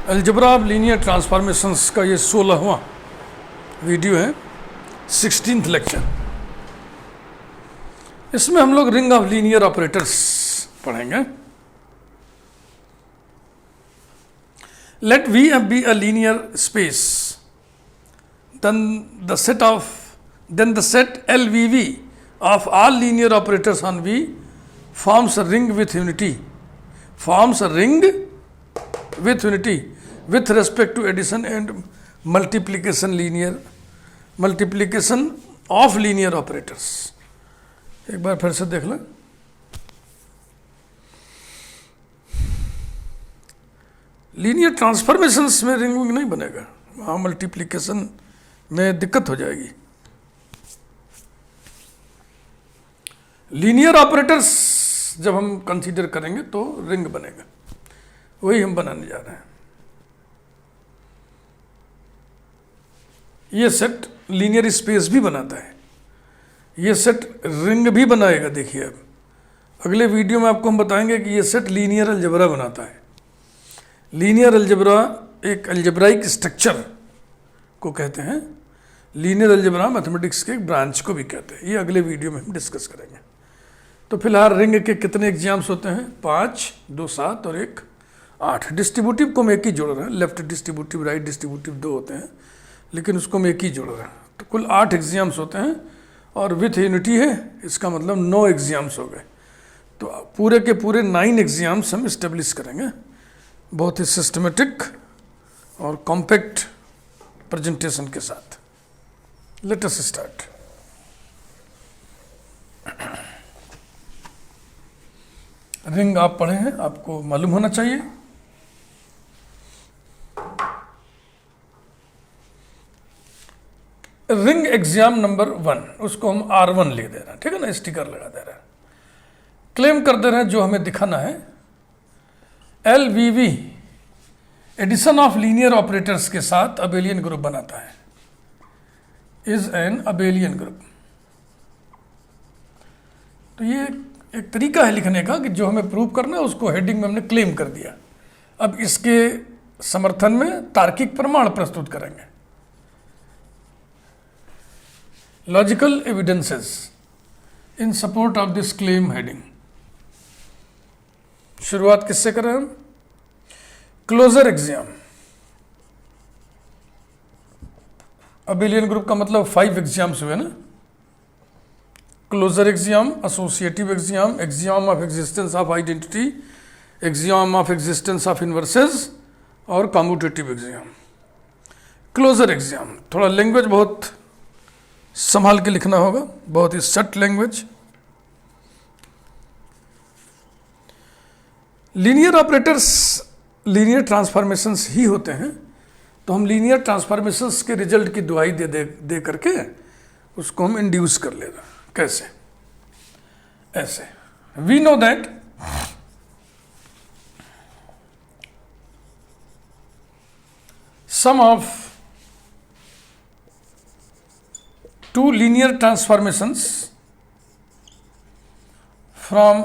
Algebra of linear transformations का ये 16वां video है, 16th लेक्चर। इसमें हम लोग रिंग ऑफ लीनियर ऑपरेटर्स पढ़ेंगे। Let V F be a linear space, then the set LVV of all linear operators on V forms a ring with unity with respect to addition and multiplication of linear operators। एक बार फिर से देख लें। Linear transformations में ring नहीं बनेगा, वहाँ multiplication में दिक्कत हो जाएगी। लीनियर ऑपरेटर्स जब हम कंसीडर करेंगे तो रिंग बनेगा, वही हम बनाने जा रहे हैं। ये सेट लीनियर स्पेस भी बनाता है, ये सेट रिंग भी बनाएगा। देखिए अब अगले वीडियो में आपको हम बताएंगे कि ये सेट लीनियर अलजेब्रा बनाता है। लीनियर अलजेब्रा एक अलजेब्राइक स्ट्रक्चर को कहते हैं। लीनियर अलजेब्रा मैथमेटिक्स के एक ब्रांच को भी कहते हैं। ये अगले वीडियो में हम डिस्कस करेंगे। तो फिलहाल रिंग के कितने एग्जाम्स होते हैं? 5, 2 7 और 1 8। डिस्ट्रीब्यूटिव को हम एक ही जोड़ रहे हैं, लेफ्ट डिस्ट्रीब्यूटिव राइट डिस्ट्रीब्यूटिव 2 होते हैं, लेकिन उसको हम एक ही जोड़ रहे हैं। तो कुल 8 एग्जाम्स होते हैं और विथ यूनिटी है, इसका मतलब 9 एग्जाम्स हो गए। तो पूरे के पूरे 9 एग्जाम्स हम इस्टेब्लिश करेंगे, बहुत ही सिस्टमेटिक और कॉम्पैक्ट प्रेजेंटेशन के साथ। Let us start. रिंग आप पढ़े हैं, आपको मालूम होना चाहिए। रिंग एग्जाम नंबर 1, उसको हम R1 लिख दे रहे हैं, ठीक है ना, स्टिकर लगा दे रहे हैं। क्लेम कर दे रहे हैं जो हमें दिखाना है। LVV addition of linear operators के साथ अबेलियन ग्रुप बनाता है, इज एन अबेलियन ग्रुप। तो ये एक तरीका है लिखने का कि जो हमें प्रूव करना है उसको हेडिंग में हमने क्लेम कर दिया। अब इसके समर्थन में तार्किक प्रमाण प्रस्तुत करेंगे। Logical evidences in support of this claim heading. शुरुआत किससे करें हम? Closure exam. अबेलियन ग्रुप का मतलब 5 एग्जाम्स हुए ना। Closure axiom, associative axiom, axiom of existence of identity, axiom of existence of inverses और कम्यूटेटिव एग्जाम। क्लोजर एग्जाम थोड़ा लैंग्वेज बहुत संभाल के लिखना होगा, बहुत ही सट language. Linear operators linear transformations ही होते हैं, तो हम लीनियर ट्रांसफॉर्मेशंस के रिजल्ट की दुहाई दे करके उसको हम इंड्यूस कर ले रहे हैं। कैसे? ऐसे। We know that sum of 2 linear transformations from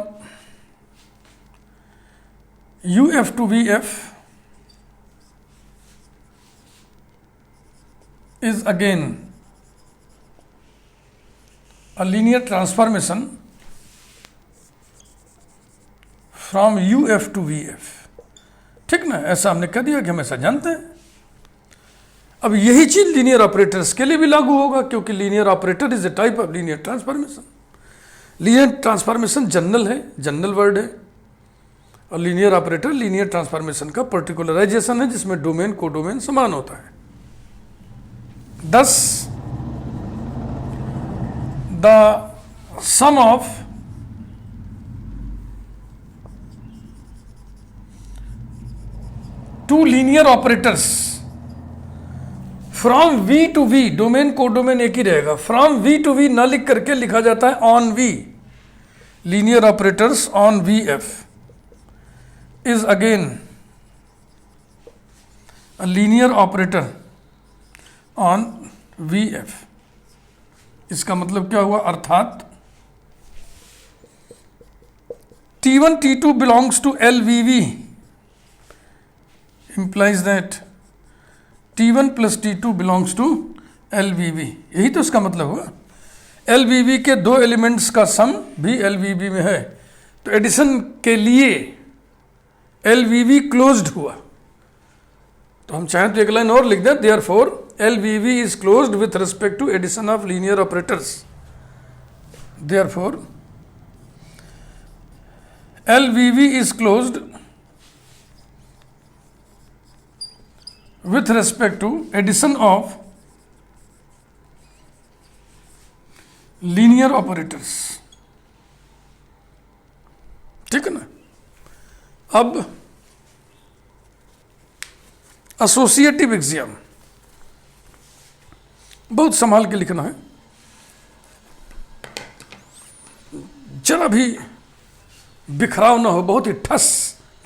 UF to VF is again a linear transformation from UF to VF। ठीक ना, ऐसा हमने कह दिया कि हम ऐसा जानते हैं। अब यही चीज लीनियर ऑपरेटर्स के लिए भी लागू होगा, क्योंकि linear operator is a type of linear transformation. Linear transformation general है, जनरल वर्ड है, और लीनियर ऑपरेटर लीनियर ट्रांसफॉर्मेशन का पर्टिकुलराइजेशन है, जिसमें डोमेन कोडोमेन समान होता है। Thus, the sum of two linear operators from V to V, domain codomain एक ही रहेगा, फ्रॉम V to V ना लिख करके लिखा जाता है on V, linear operators on VF is again a linear operator on VF। इसका मतलब क्या हुआ? अर्थात T1 T2 belongs to LVV implies that T1 plus T2 belongs to LVB। यही तो इसका मतलब हुआ। LVB के दो एलिमेंट्स का सम भी LVB में है, तो एडिशन के लिए LVB क्लोज्ड हुआ। तो हम चाहें तो एक लाइन और लिख दें, therefore LVB is closed with respect to addition of linear operators। Therefore LVB is closed with respect to addition of linear operators। ठीक है ना। अब एसोसिएटिव एक्सियम बहुत संभाल के लिखना है, जरा भी बिखराव ना हो, बहुत ही ठस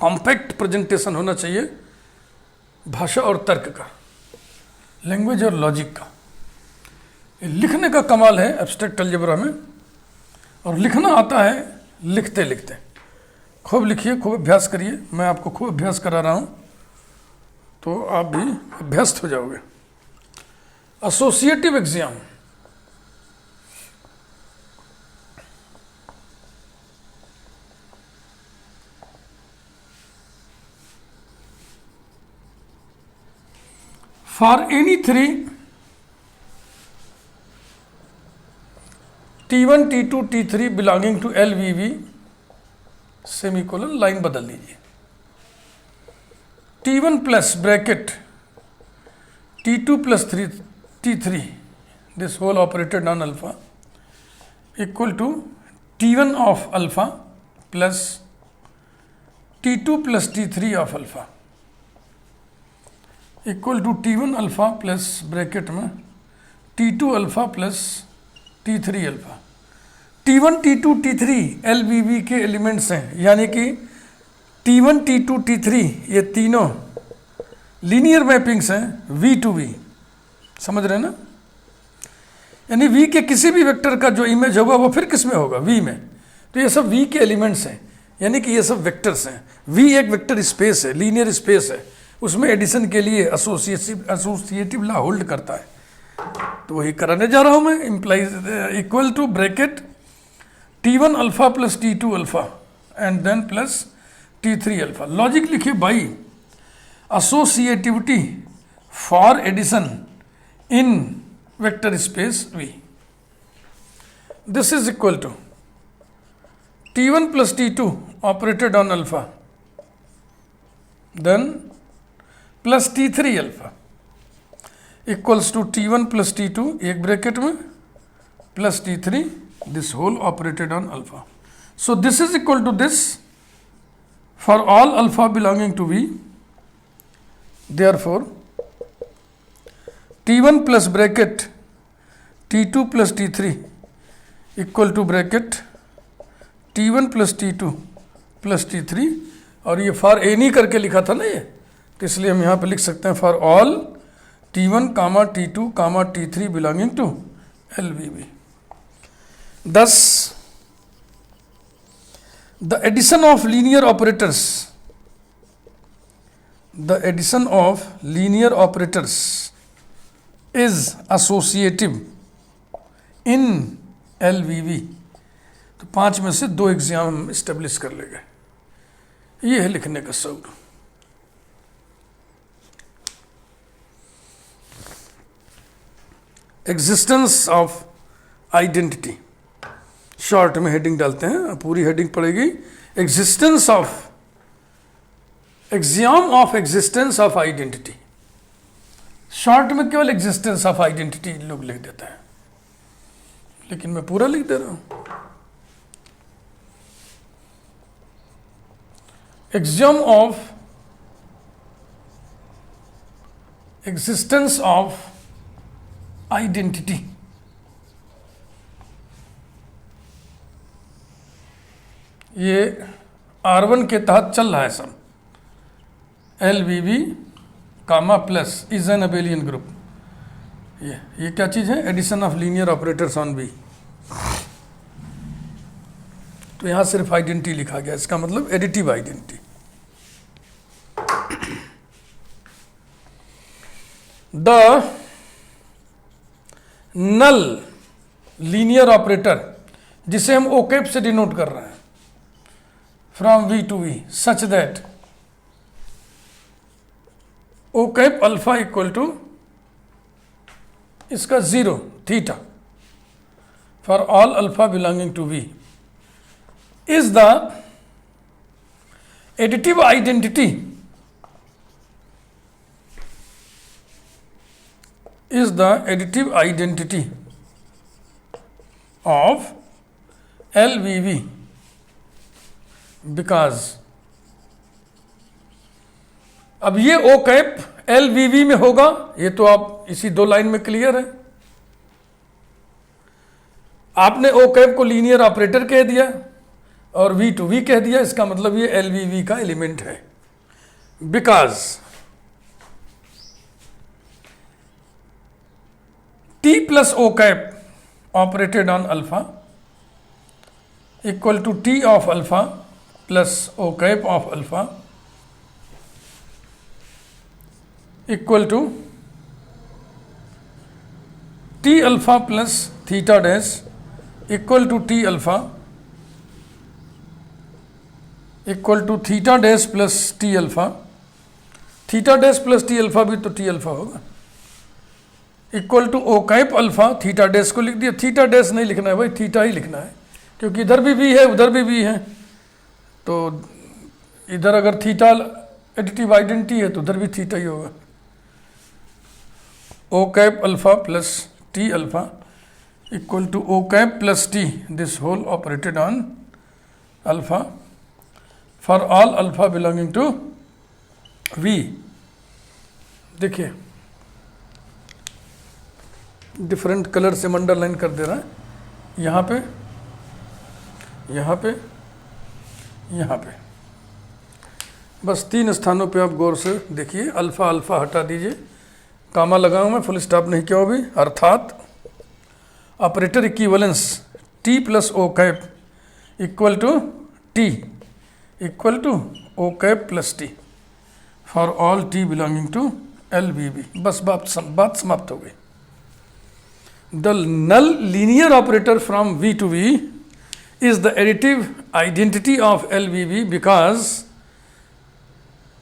कॉम्पैक्ट प्रेजेंटेशन होना चाहिए भाषा और तर्क का, लैंग्वेज और लॉजिक का। लिखने का कमाल है एब्स्ट्रैक्ट अलजेब्रा में, और लिखना आता है लिखते लिखते। खूब लिखिए, खूब अभ्यास करिए, मैं आपको खूब अभ्यास करा रहा हूं, तो आप भी अभ्यस्त हो जाओगे। Associative axiom, for any three T1, T2, T3 belonging to LVB semicolon, line बदल दीजिए। T1 plus bracket T2 plus T3 this whole operated on alpha equal to T1 of alpha plus T2 plus T3 of alpha equal to T1 alpha plus bracket में T2 alpha plus T3 alpha. T1, T2, T3 LVB के elements हैं, यानी कि T1, T2, T3 ये तीनों linear mappings हैं V to V, समझ रहे हैं ना। यानी V के किसी भी वेक्टर का जो इमेज होगा वो फिर किस में होगा, V में। तो ये सब V के एलिमेंट्स हैं, यानी कि ये सब वेक्टर्स हैं। V एक वेक्टर स्पेस है, लीनियर स्पेस है, उसमें एडिशन के लिए एसोसिएटिव लॉ होल्ड करता है। तो वही कराने जा रहा हूं मैं। Implies equal to bracket T1 alpha plus T2 alpha and then plus T3 alpha. Logic लिखिए by associativity for addition in vector space V। This is equal to T1 plus T2 operated on alpha then plus T3 alpha equals to T1 plus T2 एक bracket में plus T3 this whole operated on alpha. So this is equal to this for all alpha belonging to V। Therefore T1 plus bracket T2 plus T3 equal to bracket T1 plus T2 plus T3, और ये for any करके लिखा था ना ये, तो इसलिए हम यहाँ पे लिख सकते हैं for all T1 comma T2 comma T3 belonging to LVB। Thus the addition of linear operators is associative in LVB। तो 5 में से 2 एग्जाम हम इस्टेब्लिश कर लेंगे। ये है लिखने का सवाल। एग्जिस्टेंस ऑफ आइडेंटिटी, शॉर्ट में हेडिंग डालते हैं, पूरी हेडिंग पड़ेगी existence of, exam of existence of identity. Short में केवल एग्जिस्टेंस ऑफ आइडेंटिटी लोग लिख देते हैं, लेकिन मैं पूरा लिख दे रहा हूं। Exam of existence of identity, ये R1 के तहत चल रहा है सब। LVB comma plus is an abelian group. ये क्या चीज है, addition of linear operators on V। तो यहां सिर्फ आइडेंटिटी लिखा गया, इसका मतलब additive identity. The null linear operator, जिसे हम ओकेप से डिनोट कर रहे हैं, from V to V, such that o cap alpha equal to इसका 0 theta for all alpha belonging to V, is the additive identity, is the additive identity of LVV because, अब ये ओ cap LVV में होगा, ये तो आप इसी 2 लाइन में क्लियर है। आपने ओ कैप को लीनियर ऑपरेटर कह दिया और V टू V कह दिया, इसका मतलब ये LVV का एलिमेंट है। Because T plus O cap operated on alpha equal to T of alpha plus O cap of alpha equal to T alpha plus theta dash equal to T alpha equal to theta dash plus T alpha, theta dash plus T alpha भी तो T alpha होगा, equal to O cap alpha, theta dash को लिख दिया, theta dash नहीं लिखना है भाई, थीटा ही लिखना है, क्योंकि इधर भी वी है उधर भी वी है, तो इधर अगर थीटा एडिटिव आइडेंटिटी है तो उधर भी थीटा ही होगा। O cap alpha plus T alpha equal to O cap plus T, this whole operated on alpha for all alpha belonging to V. देखिए डिफरेंट कलर से अंडरलाइन कर दे रहा है, यहाँ पे, यहाँ पे, यहाँ पे, बस 3 स्थानों पे आप गौर से देखिए। अल्फ़ा अल्फ़ा हटा दीजिए, कामा लगाऊँ मैं, फुल स्टॉप नहीं किया अभी, अर्थात operator equivalence T plus O cap equal to T equal to O cap plus T for all T belonging to LVV। बस बात समाप्त हो गई। The null linear operator from V to V is the additive identity of LVV because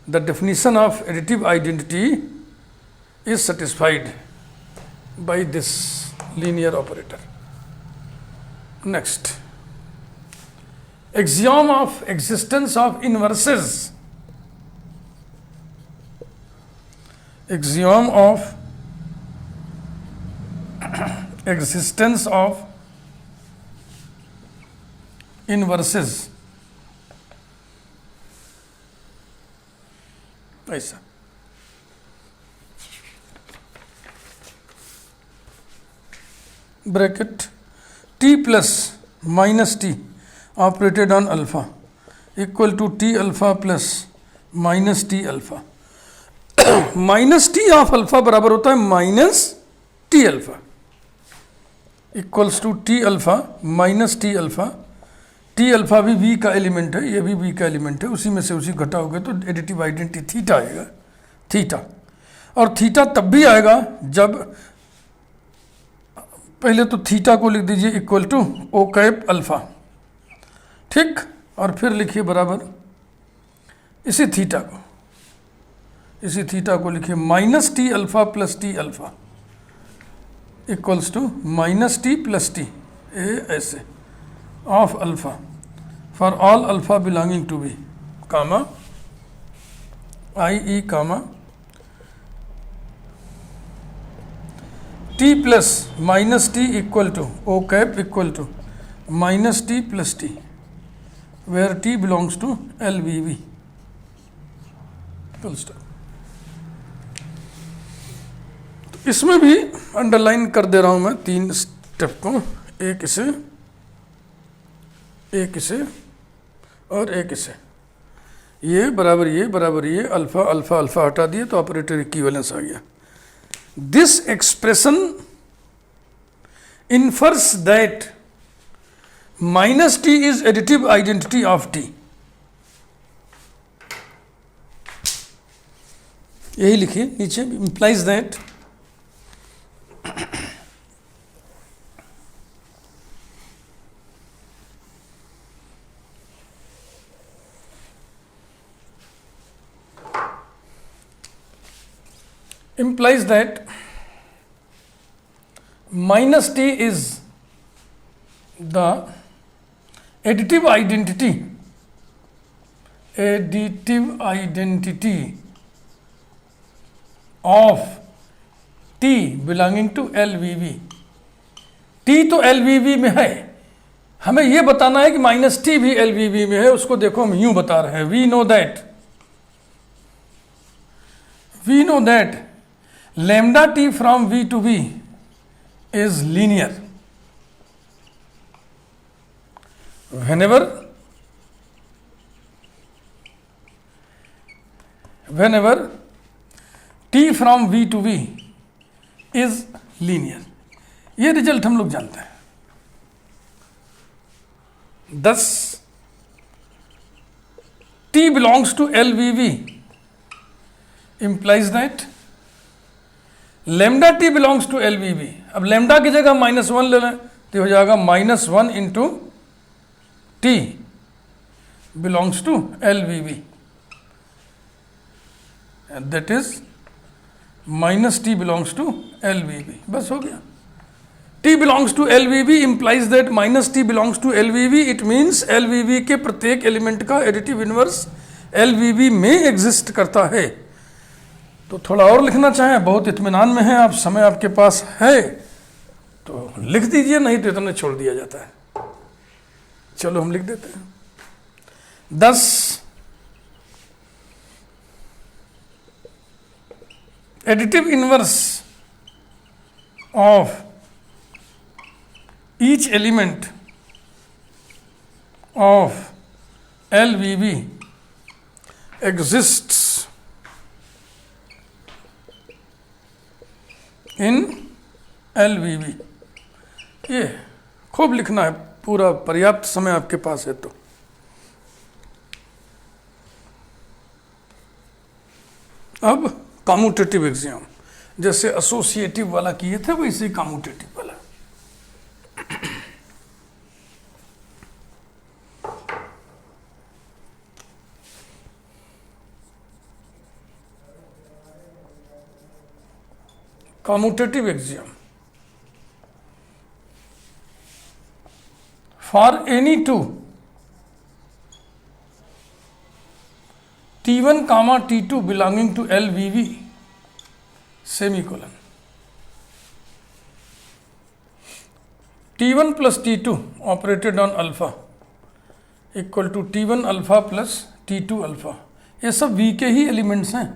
the definition of additive identity is satisfied by this linear operator. Next, axiom of existence of inverses. Axiom of existence of inverses, ऐसा bracket T plus minus T operated on alpha equal to T alpha plus minus T alpha minus T of alpha बराबर होता है minus T alpha equals to T alpha minus T alpha. T alpha भी V का element है, ये भी V का element है, उसी में से उसी घटाओगे तो एडिटिव आइडेंटिटी थीटा आएगा, थीटा। और थीटा तब भी आएगा जब पहले तो थीटा को लिख दीजिए equal to O cap alpha, ठीक, और फिर लिखिए बराबर इसी थीटा को लिखिए minus T alpha plus T alpha equals to minus T plus T ऐसे of alpha for all alpha belonging to B comma I comma T plus minus T equal to O cap equal to minus T plus T where T belongs to LVV full stop. इसमें भी underline कर दे रहा हूं मैं 3 step को, एक इसे और एक इसे, ये बराबर ये अल्फा अल्फा अल्फा हटा दिए तो ऑपरेटर इक्विवेलेंस आ गया। This expression infers that minus T is additive identity of T, यही लिखिए नीचे, implies that implies that minus t is the additive identity of t belonging to LVV। t तो LVV में है, हमें यह बताना है कि माइनस टी भी LVV में है। उसको देखो हम यूं बता रहे हैं, we know that lambda t from V to V is linear whenever t from V to V is linear। ये रिजल्ट हम लोग जानते हैं। Thus t belongs to LVV implies that lambda t belongs to LVV। अब lambda की जगह -1 ले लें तो हो जाएगा -1 into t belongs to LVV, and that is minus t belongs to LVV। बस हो गया। t belongs to LVV implies that minus t belongs to LVV। it means LVV के प्रत्येक एलिमेंट का एडिटिव इनवर्स LVV में exist करता है। तो थोड़ा और लिखना चाहें, बहुत इत्मीनान में है आप, समय आपके पास है तो लिख दीजिए, नहीं तो इतने छोड़ दिया जाता है। चलो हम लिख देते हैं। 10 additive inverse of each element of LVV exists in LVV। ये खूब लिखना है, पूरा पर्याप्त समय आपके पास है तो। अब कम्यूटेटिव एग्जाम, जैसे एसोसिएटिव वाला किए थे वैसे ही कम्यूटेटिव वाला। Commutative exam for any to T1 comma T2 belonging to LVV semicolon T1 plus T2 operated on alpha equal to T1 alpha plus T2 alpha। ये सब V के ही एलिमेंट्स हैं,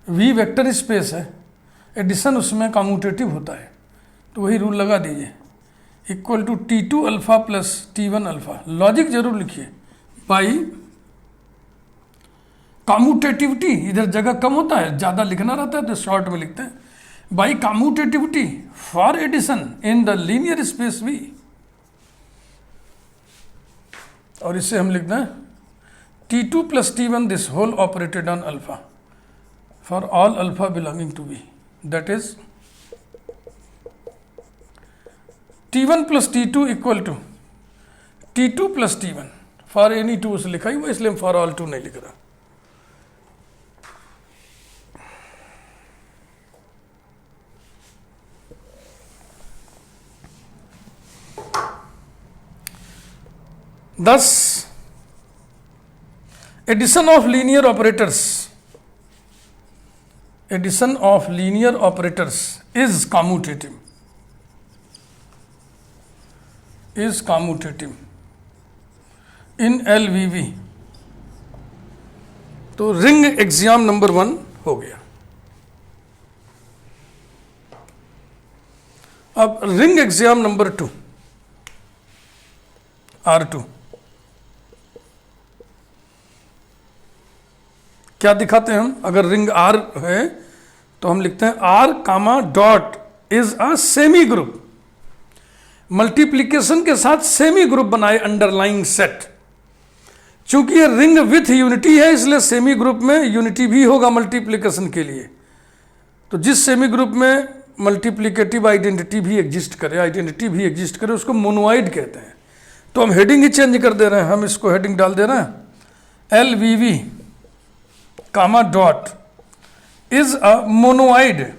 V वेक्टर स्पेस है, addition उसमें commutative होता है, तो वही रूल लगा दीजिए। Equal to T2 alpha plus T1 alpha. Logic जरूर लिखिए, बाई कम्यूटेटिविटी, इधर जगह कम होता है, ज़्यादा लिखना रहता है तो शॉर्ट में लिखते हैं, by commutativity for addition in the linear space V। और इससे हम लिखते हैं T2 plus T1 this whole operated on alpha for all alpha belonging to V, that is T1 plus T2 equal to T2 plus T1 for any two से लिखा ही वो, इसलिए for all to नहीं लिख रहा। Thus, addition of linear operators is commutative in LVV। तो ring exam number 1 हो गया। अब रिंग एग्जाम नंबर 2 R2 क्या दिखाते हैं हम? अगर रिंग R है तो हम लिखते हैं R comma dot is a semi group. Multiplication के साथ सेमी ग्रुप बनाए अंडरलाइंग सेट। चूंकि ये रिंग विथ यूनिटी है इसलिए सेमी ग्रुप में यूनिटी भी होगा मल्टीप्लीकेशन के लिए। तो जिस सेमी ग्रुप में मल्टीप्लीकेटिव आइडेंटिटी भी एग्जिस्ट करे उसको मोनोइड कहते हैं। तो हम हेडिंग ही चेंज कर दे रहे हैं, हम इसको हेडिंग डाल दे रहे हैं LVV comma dot is a monoid.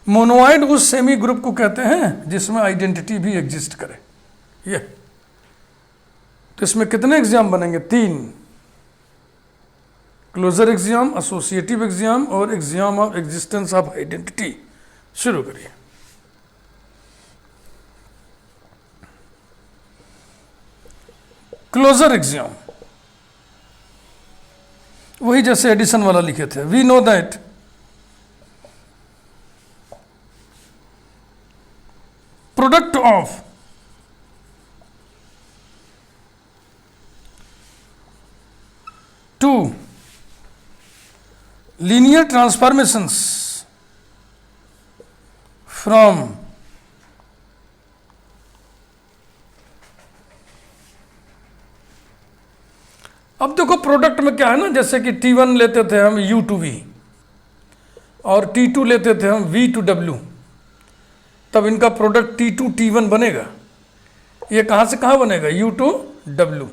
Monoid उस सेमी ग्रुप को कहते हैं जिसमें आइडेंटिटी भी एग्जिस्ट करे। ये तो इसमें कितने एग्जाम बनेंगे? 3, क्लोजर एग्जाम, एसोसिएटिव एग्जाम और exam of existence of identity. शुरू करिए। क्लोजर एग्जाम वही जैसे एडिशन वाला लिखे थे। We know that product of two linear transformations from अब देखो प्रोडक्ट में क्या है ना, जैसे कि T1 लेते थे हम U to V और T2 लेते थे हम V to W, तब इनका प्रोडक्ट T2 T1 बनेगा। ये कहां से कहां बनेगा? U to W।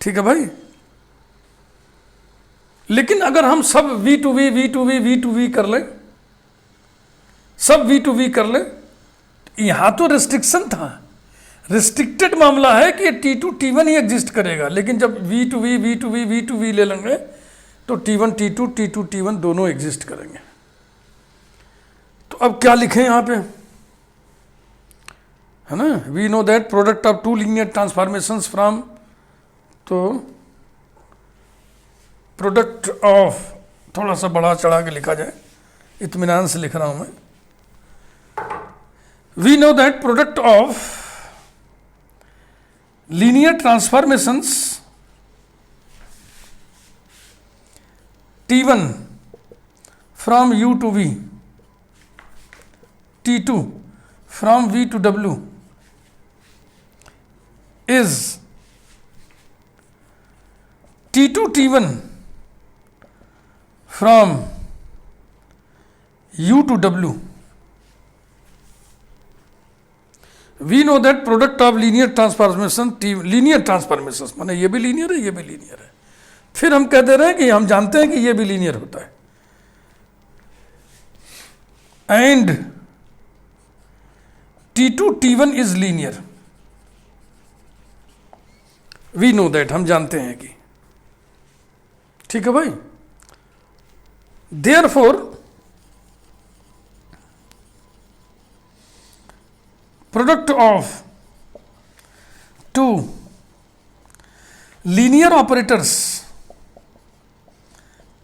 ठीक है भाई। लेकिन अगर हम सब V to V V to V V to V कर लें, सब V to V कर लें, यहां तो रेस्ट्रिक्शन था, रिस्ट्रिक्टेड मामला है कि T2 T1 ही एग्जिस्ट करेगा। लेकिन जब V to V V to V V to V ले लेंगे तो T1 T2 T2 T1 दोनों एग्जिस्ट करेंगे। तो अब क्या लिखें यहां पे, है ना? We know that product of two linear transformations from, तो प्रोडक्ट ऑफ, थोड़ा सा बढ़ा चढ़ा के लिखा जाए, इत्मीनान से लिख रहा हूं मैं। We know that product of linear transformations T1 from U to V, T2 from V to W is T2 T1 from U to W. We know that product of linear transformation, linear transformations माने ये भी linear है, ये भी linear है। फिर हम कह दे रहे हैं कि हम जानते हैं कि ये भी लीनियर होता है। And T2 T1 is linear. We know that, हम जानते हैं कि, ठीक है भाई। Therefore, product of two linear operators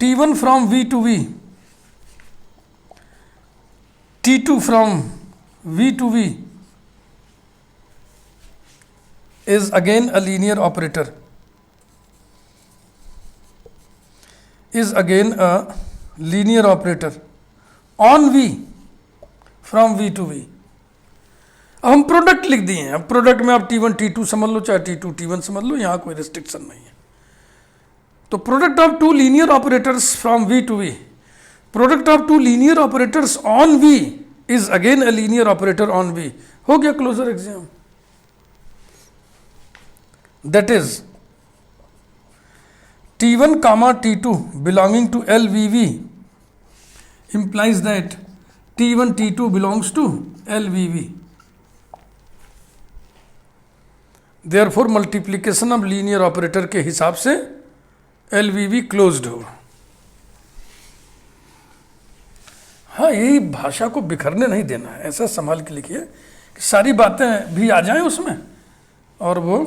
T1 from V to V, T2 from V to V is again a linear operator, is again a linear operator on V from V to V। अब हम product लिख दिए हैं। अब product में आप T1 T2 समझ लो, चाहे T2 T1 समझ लो, यहां कोई रिस्ट्रिक्शन नहीं है। तो product of two linear operators from V to V, product of two linear operators on V is again a linear operator on V। हो गया closure axiom. That is T1 comma T2 belonging to LVV implies that T1 T2 belongs to LVV। Therefore multiplication of linear operator के हिसाब से LVV closed होगा। हाँ, यही भाषा को बिखरने नहीं देना है, ऐसा संभाल के लिखिए कि सारी बातें भी आ जाएं उसमें और वो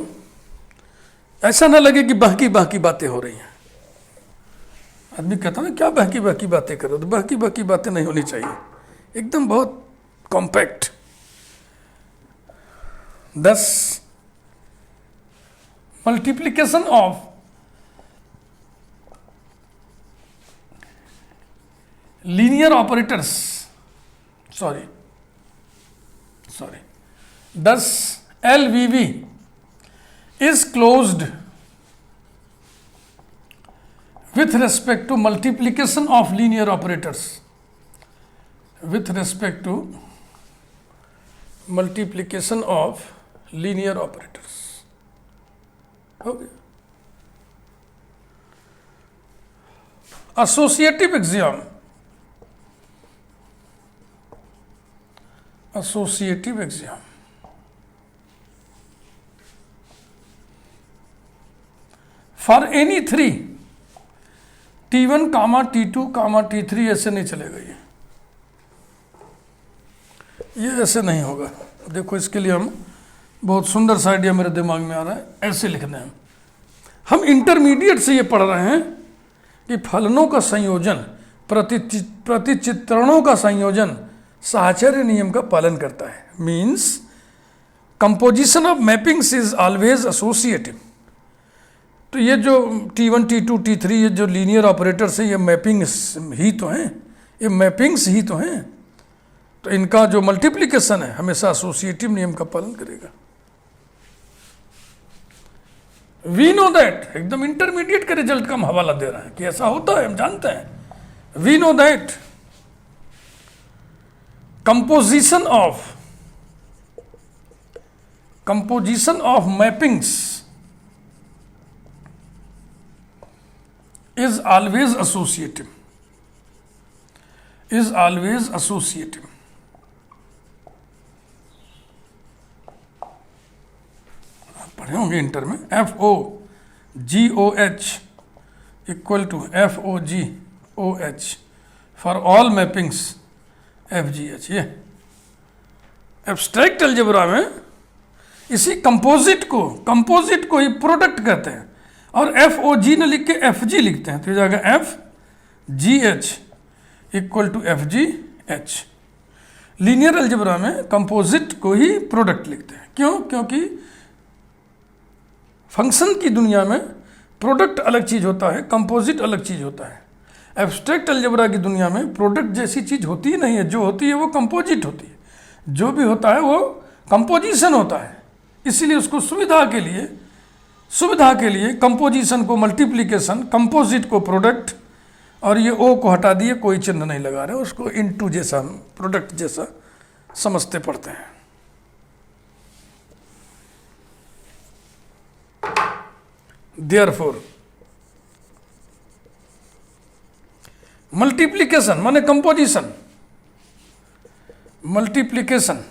ऐसा ना लगे कि बाकी बातें हो रही हैं। आदमी कहता ना क्या बाकी बातें करो, तो बाकी बातें नहीं होनी चाहिए, एकदम बहुत compact. 10 multiplication of linear operators, sorry 10 LVV is closed with respect to multiplication of linear operators, with respect to multiplication of linear operators। हो गया। associative axiom, associative axiom, for any three T1, T2, T3 ऐसे नहीं चलेगा, ये ऐसे नहीं होगा। देखो इसके लिए हम बहुत सुंदर सा आइडिया मेरे दिमाग में आ रहा है, ऐसे लिखना है। हम इंटरमीडिएट से ये पढ़ रहे हैं कि फलनों का संयोजन, प्रतिचित्रणों का संयोजन साहचर्य नियम का पालन करता है। Means composition of mappings is always associative. तो ये जो T1, T2, T3 ये जो लीनियर ऑपरेटर्स हैं, ये मैपिंग्स ही तो हैं, ये मैपिंग्स ही तो हैं। तो इनका जो मल्टीप्लिकेशन है हमेशा एसोसिएटिव नियम का पालन करेगा। वी नो दैट, एकदम इंटरमीडिएट के रिजल्ट का हम हवाला दे रहे हैं कि ऐसा होता है, हम जानते हैं। We know that composition of mappings is always associative, is always associative। पढ़े होंगे इंटर में, FOGOH equal to FOGOH for all mappings FGH। ये एब्स्ट्रैक्ट अलजेब्रा में इसी कंपोजिट को ही प्रोडक्ट कहते हैं, और FOG न लिख के FG लिखते हैं, तो जाएगा FGH equal to FGH। Linear algebra में कंपोजिट को ही प्रोडक्ट लिखते हैं। क्यों? क्योंकि फंक्शन की दुनिया में प्रोडक्ट अलग चीज होता है, कंपोजिट अलग चीज होता है। एब्स्ट्रैक्ट अलजेब्रा की दुनिया में प्रोडक्ट जैसी चीज होती ही नहीं है, जो होती है वो कंपोजिट होती है, जो भी होता है वो कंपोजिशन होता है। इसीलिए उसको सुविधा के लिए कंपोजिशन को मल्टीप्लिकेशन, कंपोजिट को प्रोडक्ट, और ये ओ को हटा दिए, कोई चिन्ह नहीं लगा रहे, उसको इनटू जैसा हम प्रोडक्ट जैसा समझते पढ़ते हैं। देयरफॉर मल्टीप्लिकेशन माने कंपोजिशन, मल्टीप्लिकेशन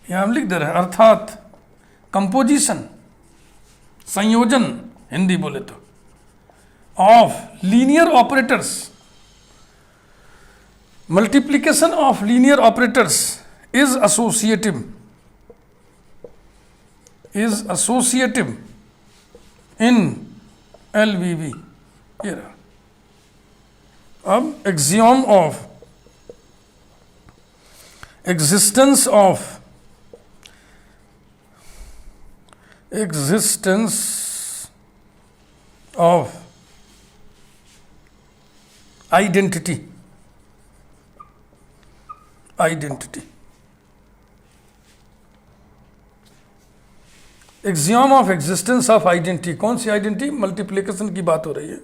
यहां हम लिख दे रहे हैं, अर्थात कंपोजिशन संयोजन हिंदी बोले तो of linear operators, multiplication of linear operators is associative in LVV। ये रहा। अब axiom of existence of identity axiom of existence of identity. कौन सी आइडेंटिटी? मल्टीप्लिकेशन की बात हो रही है,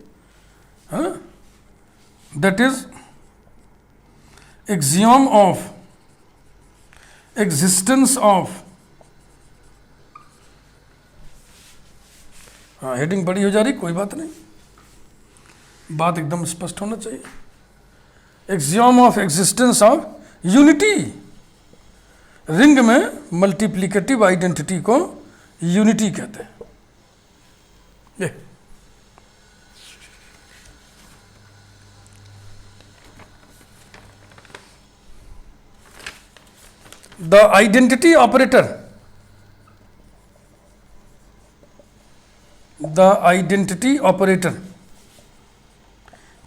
that is axiom of existence of, हाँ हेडिंग बड़ी हो जा रही, कोई बात नहीं, बात एकदम स्पष्ट होना चाहिए। Axiom of existence of unity. Ring में मल्टीप्लिकेटिव आइडेंटिटी को यूनिटी कहते हैं। ये the identity operator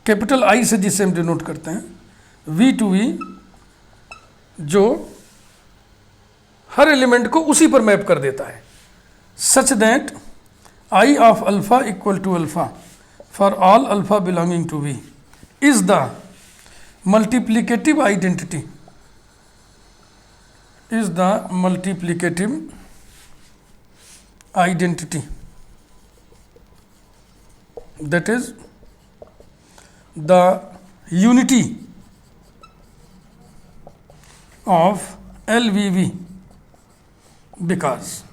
capital I से जिसे हम डिनोट करते हैं, V2V, जो हर एलिमेंट को उसी पर मैप कर देता है, such that I of alpha equal to alpha for all alpha belonging to V is the multiplicative identity, that is the unity of LVV because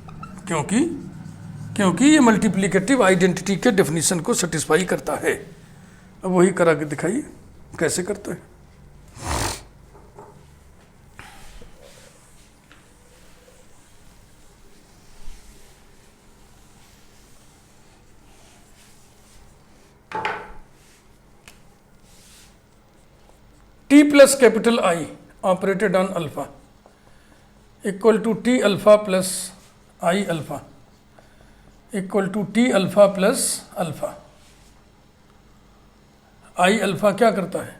क्योंकि ये मल्टीप्लिकेटिव आइडेंटिटी के डेफिनेशन को सेटिस्फाई करता है। अब वही करा के दिखाइए कैसे करते हैं। T plus capital I operated on alpha equal to T alpha plus I alpha equal to T alpha plus alpha. I alpha क्या करता है,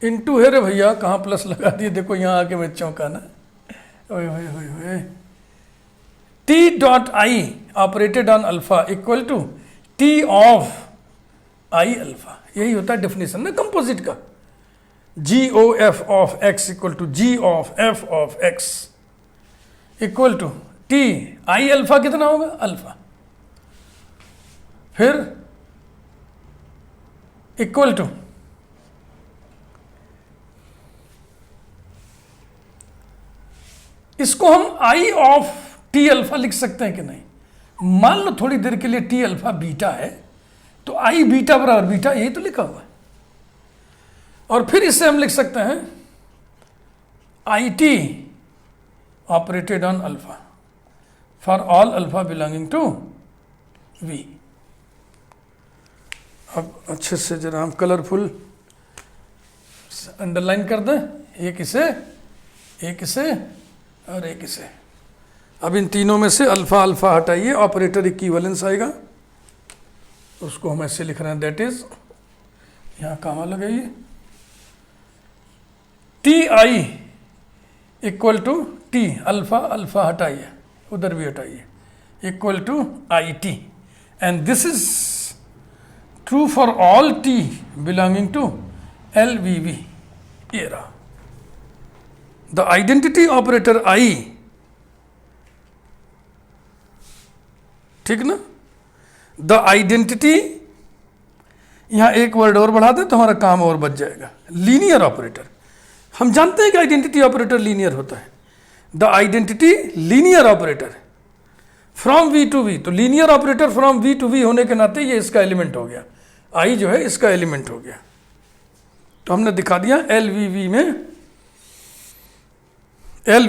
इनटू है रे भैया, कहाँ प्लस लगा दिए, देखो यहाँ आके मैं चौंका ना। ओए ओए ओए ओए, T dot I operated on alpha equal to T of I alpha. यही होता है डेफिनेशन ना कंपोजिट का। G O F of X equal to G of F of X equal to T I alpha कितना होगा, alpha, फिर equal to इसको हम आई ऑफ टी अल्फा लिख सकते हैं कि नहीं। मान लो थोड़ी देर के लिए टी अल्फा बीटा है, तो आई बीटा बराबर बीटा, यही तो लिखा हुआ है। और फिर इससे हम लिख सकते हैं I T operated on alpha for all alpha belonging to V. अब अच्छे से जरा हम कलरफुल अंडरलाइन कर दें, एक इसे और एक इसे। अब इन तीनों में से अल्फा अल्फा हटाइए, ऑपरेटर इक्विवेलेंस आएगा, उसको हम ऐसे लिख रहे हैं, दैट इज, यहां कामा लगाइए, T I equal to T alpha alpha हटाइए, उधर भी हटाइए, equal to I T, and this is true for all T belonging to L V V. ये रहा द आइडेंटिटी ऑपरेटर आई, ठीक ना। द आइडेंटिटी, यहां एक वर्ड और बढ़ा दे तो हमारा काम और बच जाएगा। लीनियर ऑपरेटर, हम जानते हैं कि आइडेंटिटी ऑपरेटर लीनियर होता है। The identity linear operator from V to V, तो linear operator from V to V होने के नाते ये इसका एलिमेंट हो गया, आई जो है इसका एलिमेंट हो गया। तो हमने दिखा दिया एल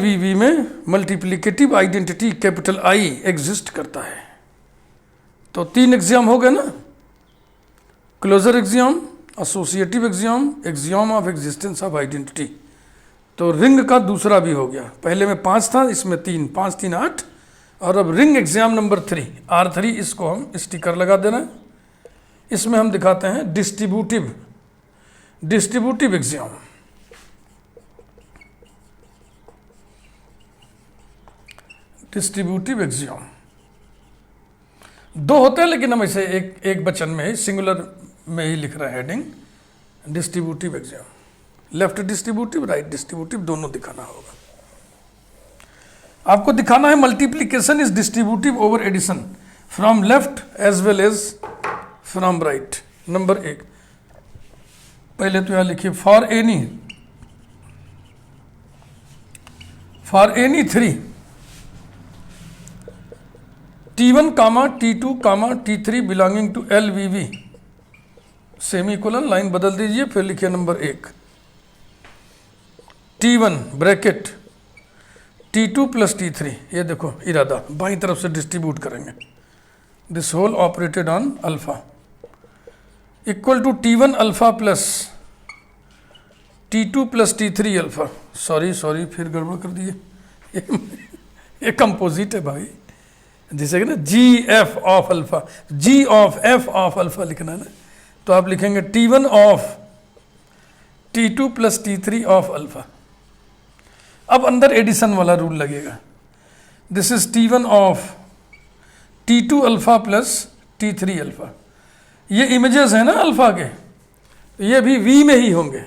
वी वी में multiplicative identity capital I exist करता है। तो 3 एग्जाम हो गए ना, closure axiom, associative axiom, axiom of existence of identity. तो रिंग का दूसरा भी हो गया, पहले में 5 था, इसमें 3, 5 3 8, और अब रिंग एग्जाम नंबर 3 R3, इसको हम स्टिकर लगा देना। इसमें हम दिखाते हैं डिस्ट्रीब्यूटिव एग्जाम। डिस्ट्रीब्यूटिव एग्जाम 2 होते हैं, लेकिन हम इसे एक वचन में ही, सिंगुलर में ही लिख रहे हैं heading, distributive axiom. Left distributive, right distributive, दोनों दिखाना होगा। आपको दिखाना है multiplication is distributive over addition from left as well as from right. Number 1, पहले तो यहां लिखिए for any 3 T1 comma T2 comma T3 belonging to L V V, semicolon, line बदल दीजिए, फिर लिखिए number 1, T1 bracket T2 plus T3, ये देखो इरादा, बाईं तरफ से डिस्ट्रीब्यूट करेंगे, this whole operated on alpha equal to T1 alpha plus T2 plus T3 alpha. Sorry फिर गड़बड़ कर दिए, ये कंपोजिट है भाई, जैसे कि ना G F of alpha, G of F of alpha लिखना है ना, तो आप लिखेंगे T1 of T2 plus T3 of alpha. अब अंदर एडिशन वाला रूल लगेगा, this is T1 of T2 alpha plus T3 alpha. ये इमेजेस है ना अल्फा के, ये भी V में ही होंगे।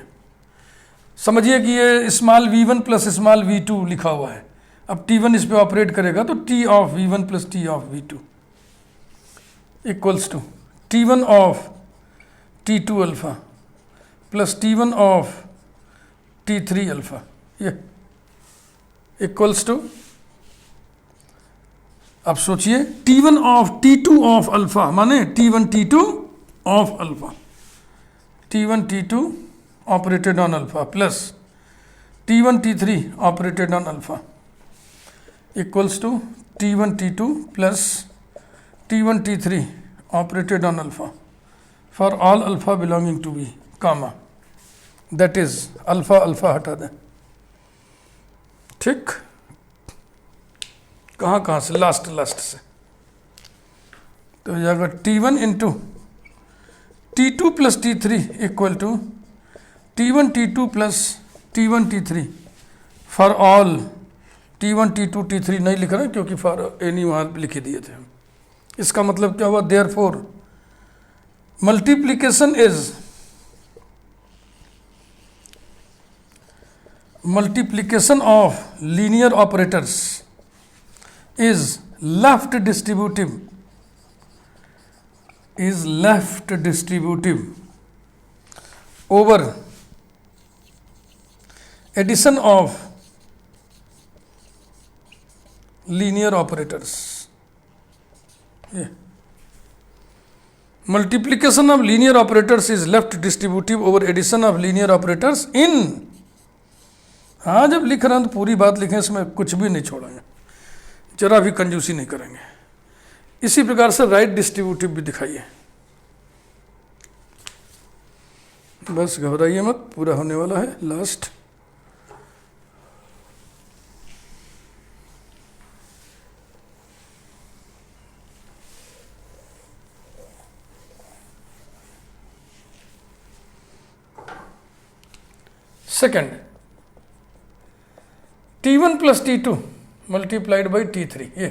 समझिए कि ये small v1 plus small v2 लिखा हुआ है। अब T1 इस पे ऑपरेट करेगा तो T of v1 plus T of v2 equals to T1 of T2 alpha plus T1 of T3 alpha, ये इक्वल्स टू, अब सोचिए T1 of T2 of alpha माने T1 T2 of alpha, T1 T2 operated on alpha plus T1 T3 operated on alpha equals to T1 T2 plus T1 T3 operated on alpha for all alpha belonging to B, comma, that is alpha alpha हटा दें, ठीक। कहाँ से, last से, तो हो जाएगा T1 into T2 plus T3 equal to T1 T2 plus T1 T3 for all T1 T2 T3 नहीं लिख रहे क्योंकि फॉर एनी वहाँ लिख दिए थे। इसका मतलब क्या हुआ, therefore multiplication is multiplication of linear operators is left distributive over addition of linear operators. Yeah. Multiplication of linear operators is left distributive over addition of linear operators in, हाँ जब लिख रहे हैं तो पूरी बात लिखें, इसमें कुछ भी नहीं छोड़ेंगे, जरा भी कंजूसी नहीं करेंगे। इसी प्रकार से राइट डिस्ट्रीब्यूटिव भी दिखाइए। बस घबराइए मत, पूरा होने वाला है, last. Second, T1 plus T2 multiplied by T3, ये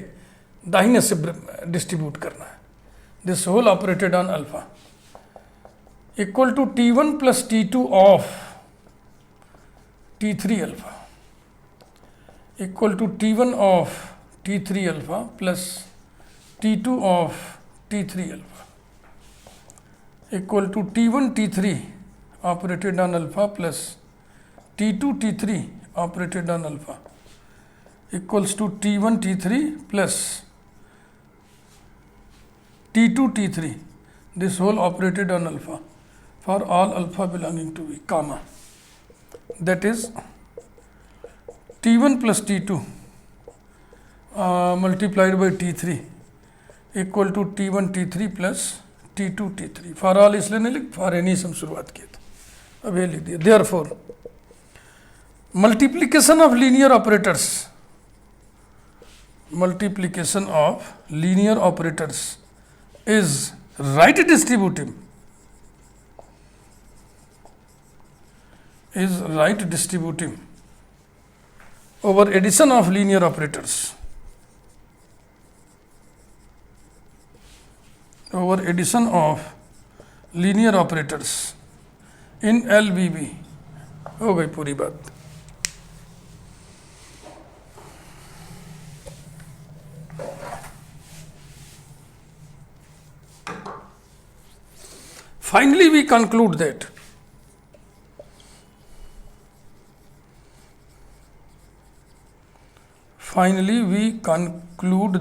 दाहिने से डिस्ट्रीब्यूट करना है, this whole operated on alpha equal to T1 plus T2 of T3 alpha equal to T1 of T3 alpha plus T2 of T3 alpha equal to T1 T3 operated on alpha plus T2 T3 operated on alpha equals to T1 T3 plus T2 T3, this whole operated on alpha for all alpha belonging to B, comma, that is T1 plus T2 multiplied by T3 equal to T1 T3 plus T2 T3, for all इसलिए नहीं लिख, for any से हम शुरुआत किए थे, अब ये लिख दिया। therefore multiplication of linear operators is right distributive over addition of linear operators in LBB। हो गई पूरी बात। Finally, we conclude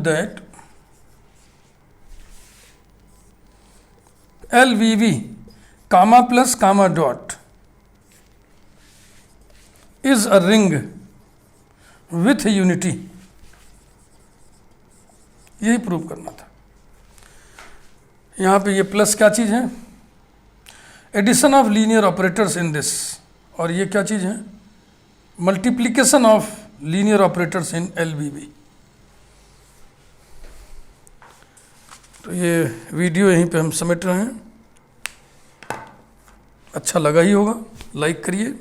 that LVV comma plus comma dot is a ring with unity। यही प्रूव करना था। यहाँ पे ये प्लस क्या चीज़ है, addition of linear operators in this, और ये क्या चीज़ है, multiplication of linear operators in LBB। तो ये वीडियो यहीं पे हम समेट रहे हैं। अच्छा लगा ही होगा, लाइक करिए।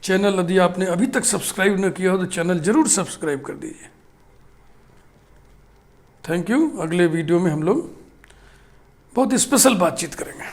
चैनल यदि आपने अभी तक सब्सक्राइब न किया हो तो चैनल जरूर सब्सक्राइब कर दीजिए। Thank you. अगले वीडियो में हम लोग बहुत स्पेशल बातचीत करेंगे।